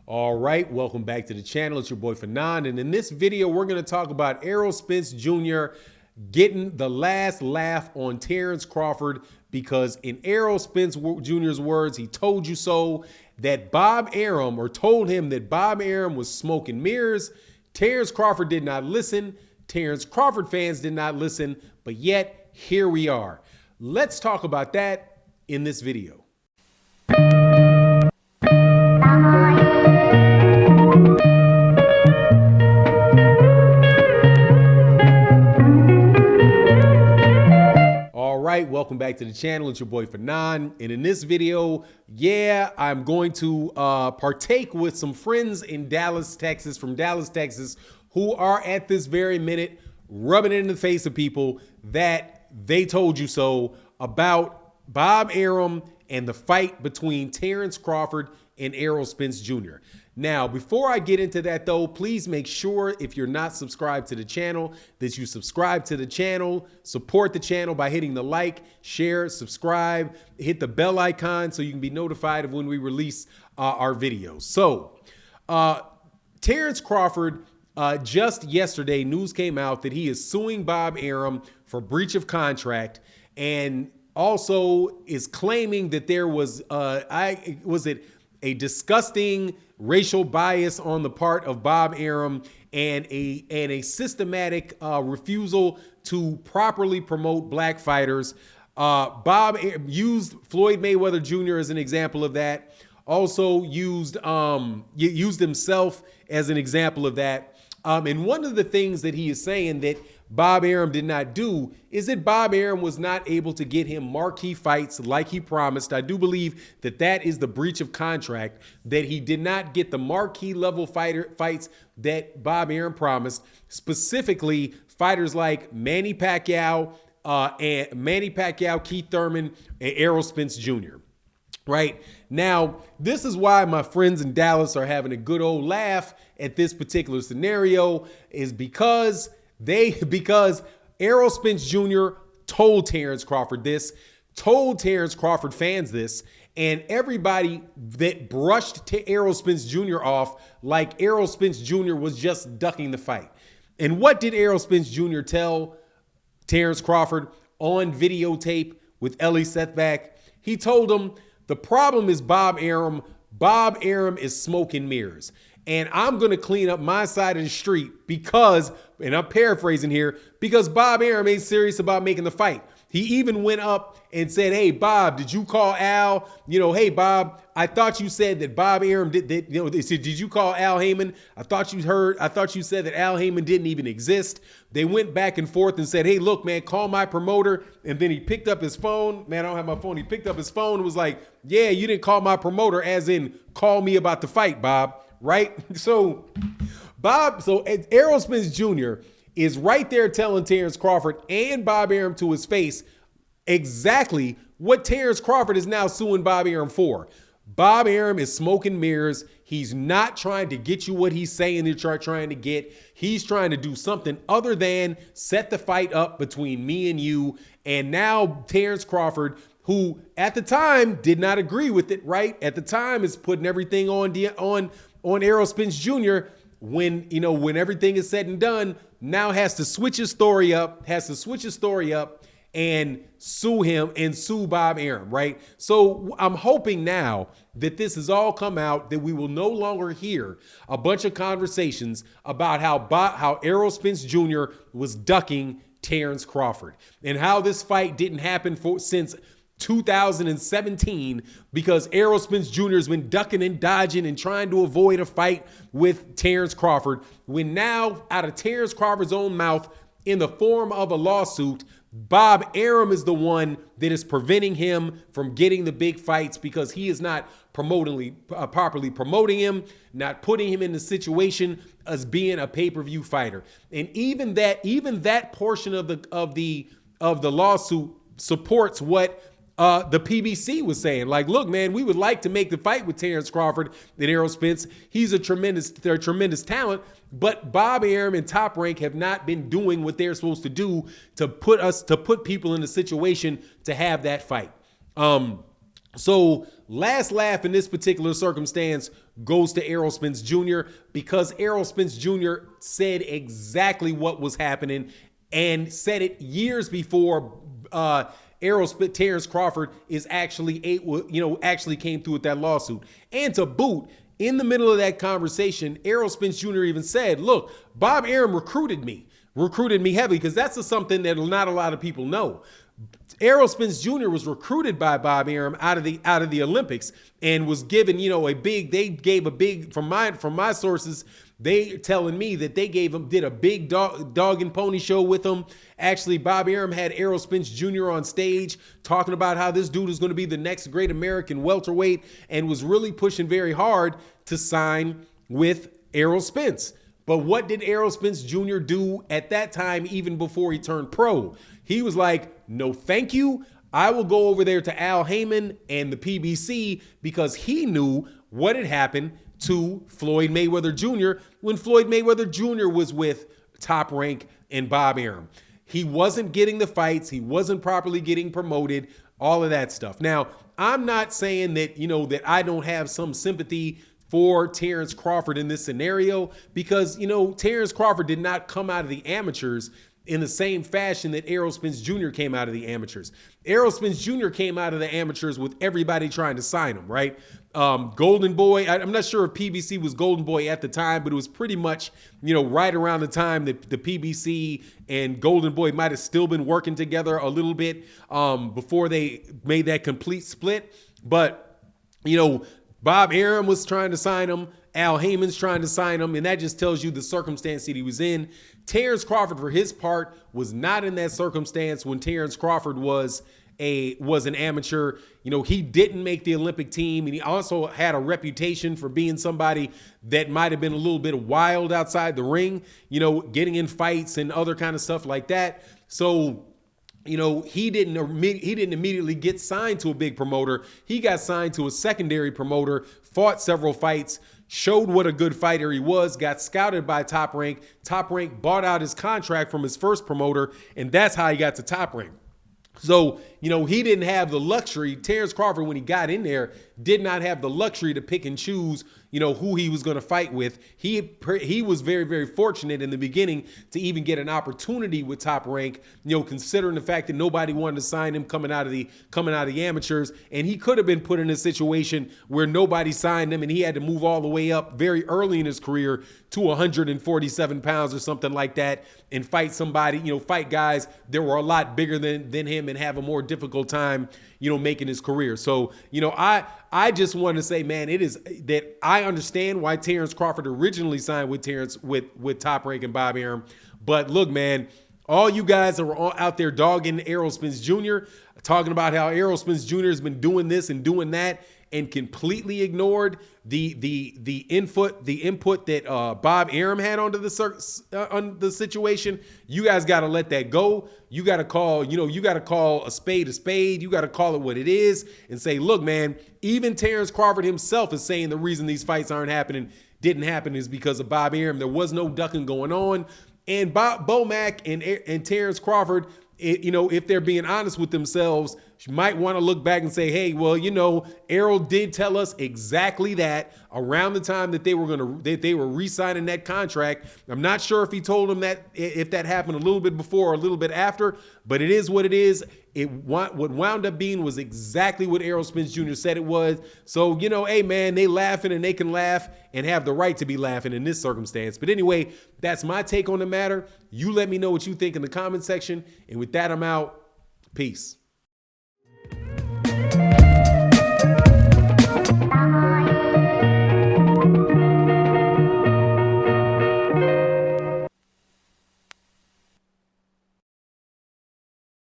All right, welcome back to the channel. It's your boy Fanon, and in this video, we're going to talk about Errol Spence Jr. getting the last laugh on Terence Crawford because in Errol Spence Jr.'s words, he told you so, that Bob Arum, or told him that Bob Arum was smoke and mirrors. Terence Crawford did not listen. Terence Crawford fans did not listen, but yet here we are. Let's talk about that in this video. Welcome back to the channel. It's your boy Fanon, and in this video, I'm going to partake with some friends in Dallas, Texas, who are at this very minute rubbing it in the face of people that they told you so about Bob Arum and the fight between Terence Crawford and Errol Spence Jr. Now, before I get into that though, please make sure if you're not subscribed to the channel that you subscribe to the channel, support the channel by hitting the like, share, subscribe, hit the bell icon so you can be notified of when we release our videos. So, Terence Crawford, just yesterday, news came out that he is suing Bob Arum for breach of contract and also is claiming that there was, a disgusting racial bias on the part of Bob Arum and a systematic refusal to properly promote black fighters. Bob used Floyd Mayweather Jr. as an example of that. Also used himself as an example of that. And one of the things that he is saying that Bob Arum did not do is that Bob Arum was not able to get him marquee fights like he promised. I do believe that that is the breach of contract, that he did not get the marquee level fights that Bob Arum promised, specifically fighters like Manny Pacquiao, Keith Thurman, and Errol Spence Jr. Right now, this is why my friends in Dallas are having a good old laugh at this particular scenario, is because Errol Spence Jr. told Terence Crawford this, told Terence Crawford fans this, and everybody that brushed Errol Spence Jr. off like Errol Spence Jr. was just ducking the fight. And what did Errol Spence Jr. tell Terence Crawford on videotape with Ellie Sethback? He told him, the problem is Bob Arum. Bob Arum is smoke and mirrors. And I'm going to clean up my side of the street because, and I'm paraphrasing here, because Bob Arum ain't serious about making the fight. He even went up and said, hey, Bob, did you call Al? You know, hey, Bob, I thought you said that Bob Arum did, they said, did you call Al Haymon? I thought you said that Al Haymon didn't even exist. They went back and forth and said, hey, look, man, call my promoter. And then he picked up his phone. Man, I don't have my phone. He picked up his phone and was like, yeah, you didn't call my promoter, as in call me about the fight, Bob. Right? So Errol Spence Jr. is right there telling Terence Crawford and Bob Arum to his face exactly what Terence Crawford is now suing Bob Arum for. Bob Arum is smoke and mirrors. He's not trying to get you what he's saying they're trying to get. He's trying to do something other than set the fight up between me and you. And now Terence Crawford, who at the time did not agree with it, right? At the time is putting everything on Errol Spence Jr. when everything is said and done, now has to switch his story up, and sue him and sue Bob Arum, right? So I'm hoping now that this has all come out, that we will no longer hear a bunch of conversations about how Errol Spence Jr. was ducking Terence Crawford and how this fight didn't happen since 2017 because Errol Spence Jr. has been ducking and dodging and trying to avoid a fight with Terence Crawford, when now out of Terence Crawford's own mouth, in the form of a lawsuit, Bob Arum is the one that is preventing him from getting the big fights because he is not properly promoting him, not putting him in the situation as being a pay-per-view fighter. And even that portion of the lawsuit supports what the PBC was saying. Like, look, man, we would like to make the fight with Terence Crawford and Errol Spence. They're a tremendous talent, but Bob Arum and Top Rank have not been doing what they're supposed to do to put people in a situation to have that fight. So last laugh in this particular circumstance goes to Errol Spence Jr. because Errol Spence Jr. said exactly what was happening and said it years before Terence Crawford is actually actually came through with that lawsuit. And to boot, in the middle of that conversation, Errol Spence Jr. even said, "Look, Bob Arum recruited me heavily," because that's something that not a lot of people know. Errol Spence Jr. was recruited by Bob Arum out of the Olympics and was given, they gave a big, from my sources, they telling me that they did a big dog and pony show with him. Actually, Bob Arum had Errol Spence Jr. on stage talking about how this dude is going to be the next great American welterweight and was really pushing very hard to sign with Errol Spence. But what did Errol Spence Jr. do at that time, even before he turned pro? He was like, "No, thank you. I will go over there to Al Haymon and the PBC," because he knew what had happened to Floyd Mayweather Jr. when Floyd Mayweather Jr. was with Top Rank and Bob Arum. He wasn't getting the fights. He wasn't properly getting promoted, all of that stuff. Now, I'm not saying that, that I don't have some sympathy for Terence Crawford in this scenario, because, Terence Crawford did not come out of the amateurs in the same fashion that Errol Spence Jr. came out of the amateurs. Errol Spence Jr. came out of the amateurs with everybody trying to sign him, right? Golden Boy, I'm not sure if PBC was Golden Boy at the time, but it was pretty much, right around the time that the PBC and Golden Boy might have still been working together a little bit before they made that complete split. But, Bob Arum was trying to sign him. Al Haymon's trying to sign him, and that just tells you the circumstance that he was in. Terence Crawford, for his part, was not in that circumstance when Terence Crawford was an amateur. He didn't make the Olympic team, and he also had a reputation for being somebody that might have been a little bit wild outside the ring, getting in fights and other kind of stuff like that. So, he didn't immediately get signed to a big promoter. He got signed to a secondary promoter, fought several fights, showed what a good fighter he was, got scouted by Top Rank. Top Rank bought out his contract from his first promoter, and that's how he got to Top Rank. So, he didn't have the luxury. Terence Crawford, when he got in there, did not have the luxury to pick and choose, who he was going to fight with. He was very, very fortunate in the beginning to even get an opportunity with Top Rank, considering the fact that nobody wanted to sign him coming out of the amateurs. And he could have been put in a situation where nobody signed him and he had to move all the way up very early in his career to 147 pounds or something like that and fight somebody, fight guys that were a lot bigger than him and have a more difficult time, making his career. So, I just want to say, man, it is that I understand why Terence Crawford originally signed with Top Rank and Bob Arum. But look, man, all you guys that were out there dogging Errol Spence Jr., talking about how Errol Spence Jr. has been doing this and doing that, and completely ignored the input that Bob Arum had onto the situation. You guys got to let that go. You got to call, a spade a spade. You got to call it what it is and say, look, man, even Terence Crawford himself is saying the reason these fights didn't happen is because of Bob Arum. There was no ducking going on. And Bo Mack and Terence Crawford, if they're being honest with themselves, might want to look back and say, hey, well, Errol did tell us exactly that around the time that they were re-signing that contract. I'm not sure if he told them that, if that happened a little bit before or a little bit after, but it is what it is. What wound up being was exactly what Errol Spence Jr. said it was. So, hey, man, they laughing and they can laugh and have the right to be laughing in this circumstance. But anyway, that's my take on the matter. You let me know what you think in the comment section. And with that, I'm out. Peace.